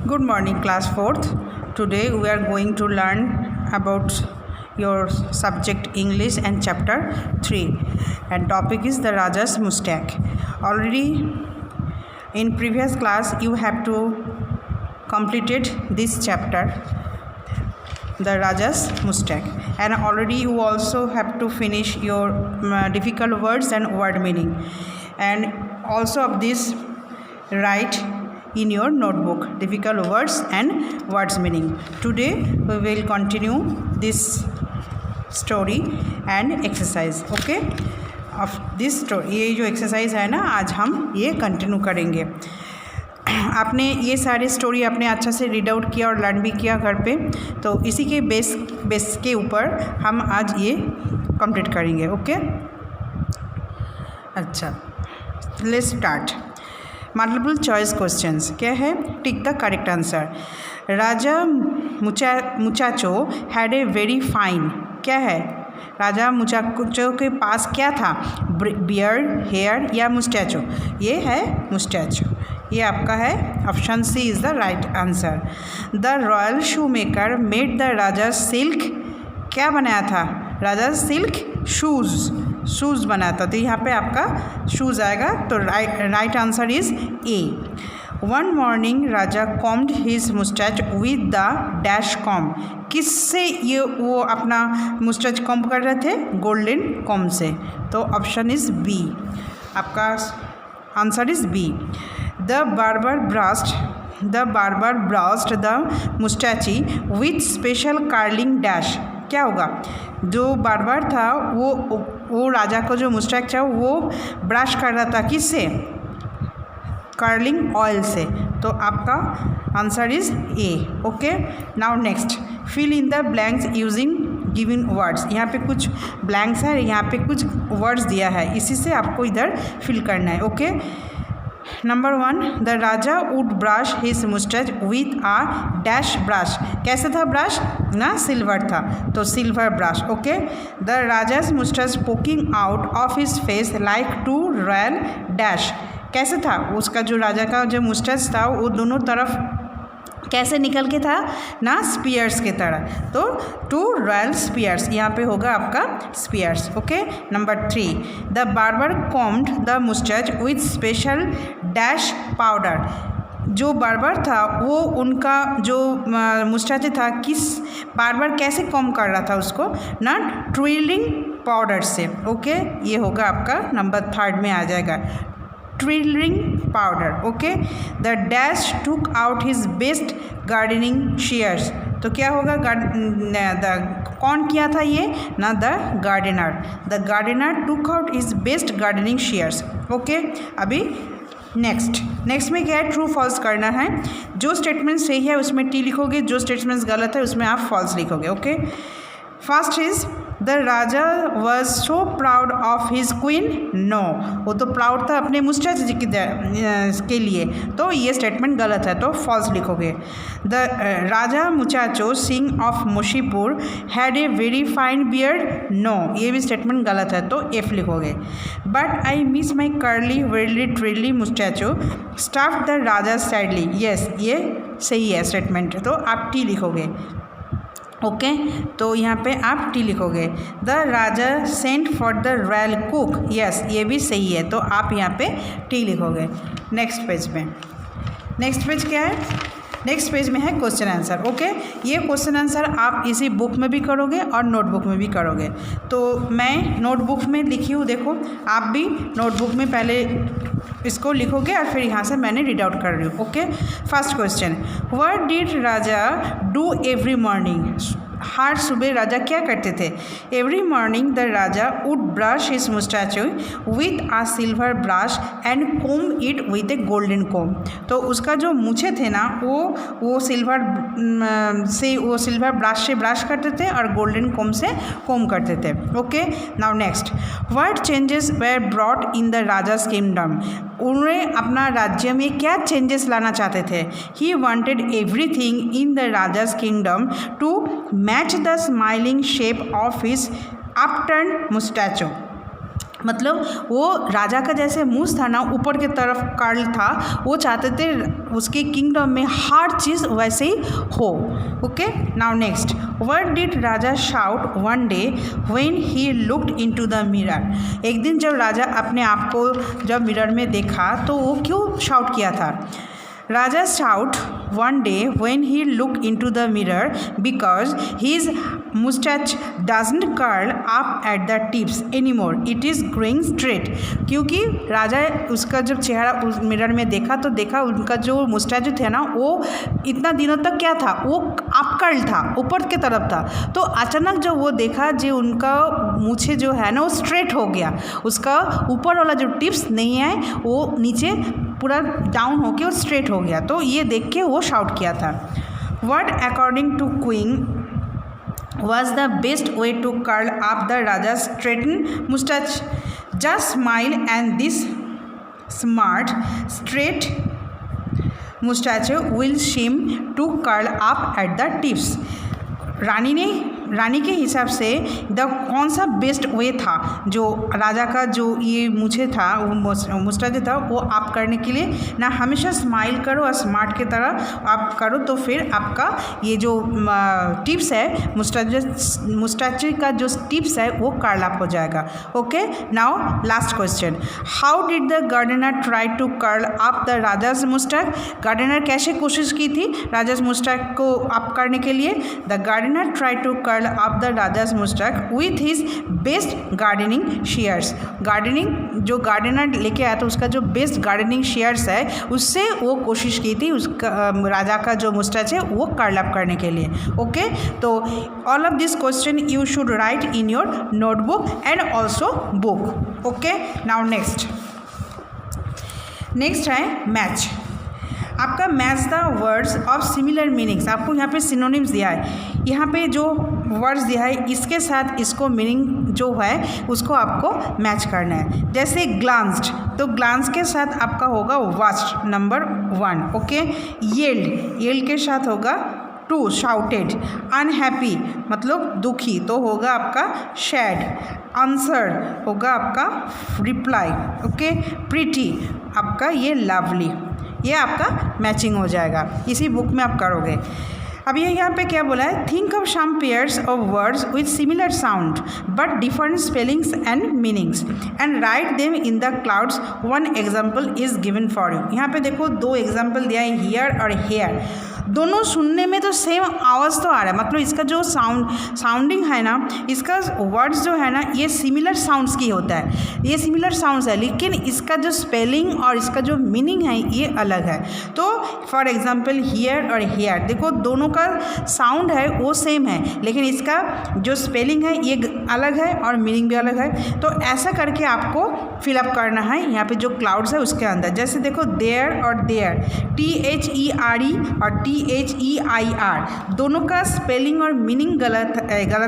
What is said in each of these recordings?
Good morning, class 4th. Today we are going to learn about your subject English and chapter 3, and topic is the Raja's Mustang. Already in previous class you have to completed this chapter, the Raja's Mustang, and already you also have to finish your difficult words and word meaning, and also of this write in your notebook difficult words and words meaning. Today we will continue this story and exercise. Okay, of this story, ये जो exercise है ना, आज हम ये continue करेंगे. आपने ये सारे स्टोरी आपने अच्छा से रीड आउट किया और लर्न भी किया घर पे, तो इसी के बेस के ऊपर हम आज ये कंप्लीट करेंगे. ओके, अच्छा, let's start. Multiple choice questions. क्या है? Tick the correct answer. Raja मुचाचो हैड ए वेरी फाइन. क्या है? राजा मुचाचो के पास क्या था? बियर्ड, हेयर या मुस्टैचो? ये है मुस्टैचो. ये आपका है option C is the right answer. The royal shoe maker made the Raja silk. क्या बनाया था? राजा सिल्क शूज़ बनाया था. तो यहाँ पे आपका शूज़ आएगा, तो right answer is A. One morning Raja combed his moustache with the dash com. किससे ये वो अपना मुस्टैच कॉम्ब कर रहे थे? गोल्डन कॉम से. तो ऑप्शन इज़ बी. आपका answer is B. The barber brushed the moustache with special curling dash. क्या होगा? जो बार्बर था वो राजा को जो मुस्टैच था वो ब्रश कर रहा था किससे? कर्लिंग ऑयल से. तो आपका answer is A. Okay, now next, fill in the blanks using given words. यहाँ पे कुछ ब्लैंक्स है, यहाँ पे कुछ वर्ड्स दिया है, इसी से आपको इधर फिल करना है. Okay, number 1, the Raja would brush his mustache with a dash brush. कैसे था ब्रश? ना, सिल्वर था, तो silver brush. Okay, the Raja's mustache poking out of his face like two royal dash. कैसे था? उसका जो राजा का जो मुस्टैच था वो दोनों तरफ कैसे निकल के था? ना, स्पीयर्स की तरह. तो टू रॉयल स्पीयर्स, यहाँ पे होगा आपका spears. Okay, number 3, the barber combed the mustache with special dash powder. जो बार्बर था वो उनका जो मुस्टैच था किस बार्बर कैसे कॉम्ब कर रहा था उसको? ना, ट्विलिंग पाउडर से. ओके, ये होगा आपका नंबर 3 में आ जाएगा, twirling powder. Okay, the dash took out his best gardening shears. तो क्या होगा? कौन किया था ये? ना, the gardener took out his best gardening shears. Okay, अभी नेक्स्ट में क्या है? ट्रू फॉल्स करना है. जो स्टेटमेंट सही है उसमें टी लिखोगे, जो स्टेटमेंट्स गलत है उसमें आप फॉल्स लिखोगे. Okay, first is the Raja was so proud of his queen. No, वो तो प्राउड था अपने मुस्टैच के लिए, तो ये स्टेटमेंट गलत है, तो फॉल्स लिखोगे. The raja Muchacho Singh of Mushipur had a very fine beard. No, ये भी स्टेटमेंट गलत है, तो एफ लिखोगे. But I miss my curly very twirly mustachio stuff the raja sadly. Yes, ये सही है स्टेटमेंट, तो आप टी लिखोगे. ओके, तो यहाँ पे आप टी लिखोगे. The Raja sent for the royal cook. Yes, ये भी सही है, तो आप यहाँ पे टी लिखोगे. नेक्स्ट पेज क्या है? नेक्स्ट पेज में है क्वेश्चन आंसर. ओके, ये क्वेश्चन आंसर आप इसी बुक में भी करोगे और नोटबुक में भी करोगे. तो मैं नोटबुक में लिखी हूँ, देखो आप भी नोटबुक में पहले इसको लिखोगे और फिर यहाँ से मैंने रीड आउट कर रही हूँ. Okay, first question, what did raja do every morning. हर सुबह राजा क्या करते थे? Every morning the Raja would brush his mustachio with a silver brush and comb it with a golden comb. तो उसका जो मूछे थे ना वो सिल्वर ब्रश से ब्रश करते थे और गोल्डन कोम से कोम करते थे. Okay, now next, what changes were brought in the raja's kingdom. उन्हें अपना राज्य में क्या चेंजेस लाना चाहते थे? He wanted everything in the raja's kingdom to match the smiling shape of his upturn mustachio. मतलब वो राजा का जैसे मुंह था ना, ऊपर की तरफ कर्ल था, वो चाहते थे उसके किंगडम में हर चीज़ वैसे ही हो। Okay, now next, what did Raja shout one day when he looked into the mirror. एक दिन जब राजा अपने आप को जब मिरर में देखा तो वो क्यों शाउट किया था? Raja shout one day when he looked into the mirror because his mustache doesn't curl up at the tips anymore. It is growing straight. क्योंकि राजा उसका जब चेहरा उस मिरर में देखा तो देखा उनका जो मुस्टैच जो थे ना वो इतना दिनों तक क्या था, वो अप कर्ल था, ऊपर की तरफ था। तो अचानक जब वो देखा जो उनका मूछे जो है ना वो स्ट्रेट हो गया, उसका ऊपर वाला जो टिप्स नहीं है वो नीचे पूरा डाउन होके और स्ट्रेट हो गया। तो ये देख के वो शाउट किया था। What according to queen was the best way to curl up the Raja's straightened mustache? Just smile and this smart straight mustache will seem to curl up at the tips. रानी के हिसाब से कौन सा best way था जो राजा का जो ये मुझे था वो मुस्टैच था वो आप करने के लिए ना, हमेशा स्माइल करो और स्मार्ट की तरह आप करो तो फिर आपका ये जो टिप्स है मुस्टैच का जो टिप्स है वो कर्ल अप हो जाएगा। Okay, now last question, how did the gardener try to curl up the Raja's mustache? Gardener कैसे कोशिश की थी राजाज मुस्टैच को अप करने के लिए? The gardener try to curl up the Raja's mustache with his best gardening shears. Gardening जो gardener लेके आया था उसका जो बेस्ट गार्डनिंग शेयर्स है उससे वो कोशिश की थी उसका राजा का जो मुस्टैच है वो कर्ल अप करने के लिए। ओके, तो all of this question you should write in your notebook and also book. Okay, now next है मैच। आपका match the words of similar meanings. आपको यहाँ पे सिनोनिम्स दिया है, यहाँ पे जो वर्ड्स दिया है इसके साथ इसको मीनिंग जो है उसको आपको मैच करना है। जैसे ग्लांस्ड, तो ग्लांस के साथ आपका होगा वास्ट नंबर 1। ओके, येल्ड के साथ होगा 2 शाउटेड। अनहैप्पी मतलब दुखी तो होगा आपका शैड। आंसर होगा आपका रिप्लाई। ओके, प्रिटी आपका ये लवली, ये आपका मैचिंग हो जाएगा, इसी बुक में आप करोगे। अब ये यहाँ पे क्या बोला है, think of some pairs of words with similar sound but different spellings and meanings and write them in the clouds. One example is given for you. यहाँ पे देखो 2 एग्जाम्पल दिया है, हियर और हेयर। दोनों सुनने में तो सेम आवाज़ तो आ रहा है, मतलब इसका जो साउंडिंग है ना, इसका वर्ड्स जो है ना ये सिमिलर साउंड्स की होता है, ये सिमिलर साउंड्स है, लेकिन इसका जो स्पेलिंग और इसका जो मीनिंग है ये अलग है। तो फॉर एग्जांपल हियर और हेयर, देखो दोनों का साउंड है वो सेम है, लेकिन इसका जो स्पेलिंग है ये अलग है और मीनिंग भी अलग है। तो ऐसा करके आपको फिलअप करना है यहाँ पे जो क्लाउड्स है उसके अंदर। जैसे देखो देयर और देयर, THERE और THEIR, दोनों का स्पेलिंग और मीनिंग गलत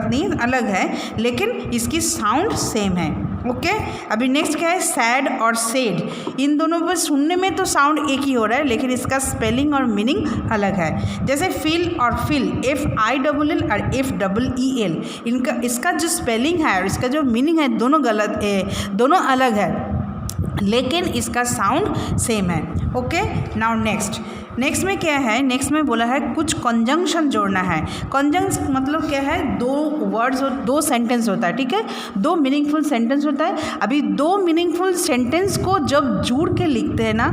नहीं, अलग है, लेकिन इसकी साउंड सेम है। ओके, अभी नेक्स्ट क्या है, सैड और सेड। इन दोनों पर सुनने में तो साउंड एक ही हो रहा है, लेकिन इसका स्पेलिंग और मीनिंग अलग है। जैसे फिल और फिल, FILL और FEEL, इसका जो स्पेलिंग है और इसका जो मीनिंग है दोनों गलत है, दोनों अलग है, लेकिन इसका साउंड सेम है। ओके, नाउ नेक्स्ट में क्या है, नेक्स्ट में बोला है कुछ कंजंक्शन जोड़ना है। कंजंक्शन मतलब क्या है, 2 वर्ड्स और 2 सेंटेंस होता है, ठीक है, 2 मीनिंगफुल सेंटेंस होता है। अभी 2 मीनिंगफुल सेंटेंस को जब जोड़ के लिखते हैं ना,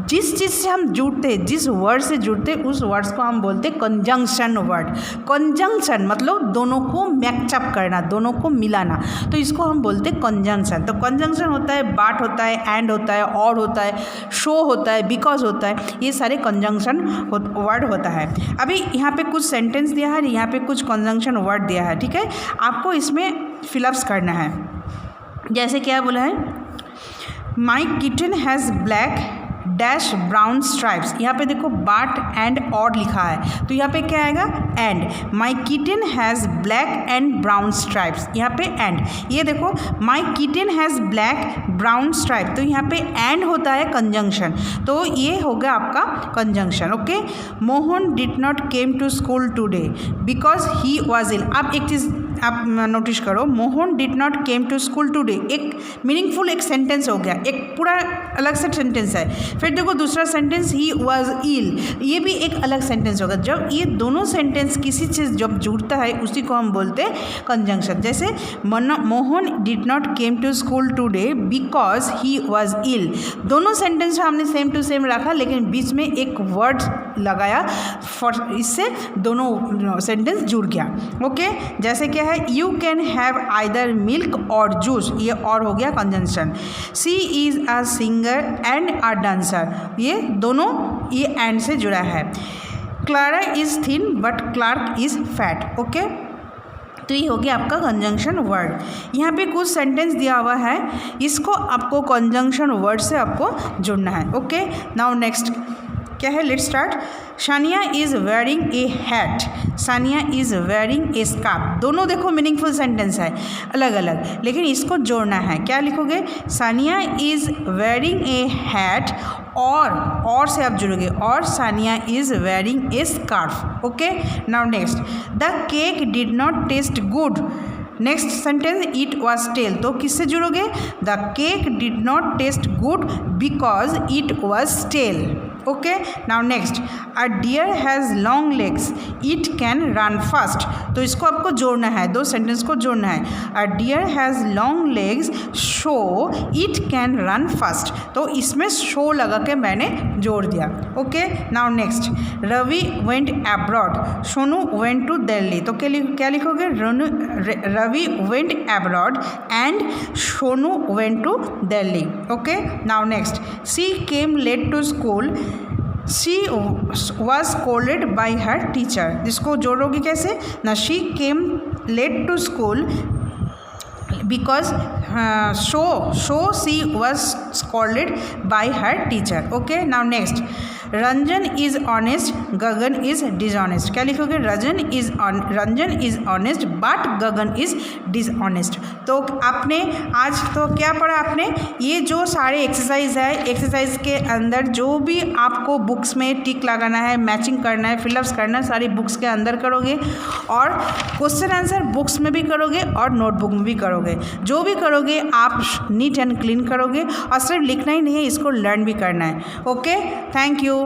जिस चीज़ से हम जुड़ते, जिस वर्ड से जुड़ते उस वर्ड्स को हम बोलते कंजंक्शन वर्ड। कंजंक्शन मतलब दोनों को मैचअप करना, दोनों को मिलाना, तो इसको हम बोलते कंजंक्शन। तो कंजंक्शन होता है बट होता है, एंड होता है, और होता है, शो होता है, बिकॉज होता है, ये सारे कंजंक्शन वर्ड होता है। अभी यहाँ पे कुछ सेंटेंस दिया है, यहाँ पे कुछ कंजंक्शन वर्ड दिया है, ठीक है, आपको इसमें फिलअप्स करना है। जैसे क्या बोला है, my kitten has black dash brown stripes. यहाँ पे देखो बाट एंड और लिखा है, तो यहाँ पे क्या आएगा, and. My kitten has black and brown stripes, यहाँ पे एंड। ये देखो my kitten has black brown stripe, तो यहाँ पे एंड होता है कंजंक्शन, तो ये होगा आपका conjunction. Okay, Mohan did not came to school today because he was ill. अब एक चीज़ आप नोटिस करो, Mohan did not came to school today, एक मीनिंगफुल एक सेंटेंस हो गया, एक पूरा अलग से सेंटेंस है। फिर देखो दूसरा सेंटेंस, ही वॉज इल, ये भी एक अलग सेंटेंस होगा। जब ये दोनों सेंटेंस किसी चीज़ जब जुड़ता है उसी को हम बोलते हैं कंजंक्शन। जैसे Mohan did not came to school today because he was ill, दोनों सेंटेंस हमने सेम टू सेम रखा लेकिन बीच में एक वर्ड लगाया, इससे दोनों सेंटेंस जुड़ गया। ओके, जैसे क्या है, you can have either milk or juice, ये और हो गया conjunction. She is a singer and a dancer, ये दोनों ये एंड से जुड़ा है। Clara is thin but Clark is fat. Okay, तो ये हो गया आपका कंजंक्शन वर्ड। यहाँ पे कुछ सेंटेंस दिया हुआ है, इसको आपको कंजंक्शन वर्ड से आपको जुड़ना है। ओके, नाउ नेक्स्ट क्या है, let's start. Sania is wearing a hat, Sania is wearing a scarf, दोनों देखो मीनिंगफुल सेंटेंस है अलग अलग, लेकिन इसको जोड़ना है। क्या लिखोगे, Sania is wearing a hat, और से आप जुड़ोगे, और Sania is wearing a scarf. Okay, now next, the cake did not taste good, next sentence, it was stale, तो किससे जुड़ोगे, the cake did not taste good because it was stale. Okay, now next, a deer has long legs, it can run fast, तो इसको आपको जोड़ना है, दो sentence को जोड़ना है। A deer has long legs so it can run fast, तो इसमें शो लगा के मैंने जोड़ दिया। Okay, now next, Ravi went abroad, Sonu went to Delhi, तो क्या लिखोगे, Ravi went abroad and Sonu went to Delhi. Okay, now next, she came late to school, she was scolded by her teacher, इसको जोड़ोगे कैसे ना, she came late to school because so she was scolded by her teacher. Okay, now next, Ranjan is honest, Gagan is dishonest, क्या लिखोगे, Ranjan is honest but Gagan is dishonest. तो आपने आज तो क्या पढ़ा आपने, ये जो सारे एक्सरसाइज है, एक्सरसाइज के अंदर जो भी आपको बुक्स में टिक लगाना है, मैचिंग करना है, फिलअप्स करना है, सारी बुक्स के अंदर करोगे, और क्वेश्चन आंसर बुक्स में भी करोगे और नोटबुक में भी करोगे। जो भी करोगे आप नीट एंड क्लीन करोगे, और सिर्फ लिखना ही नहीं है, इसको लर्न भी करना है। Okay, thank you.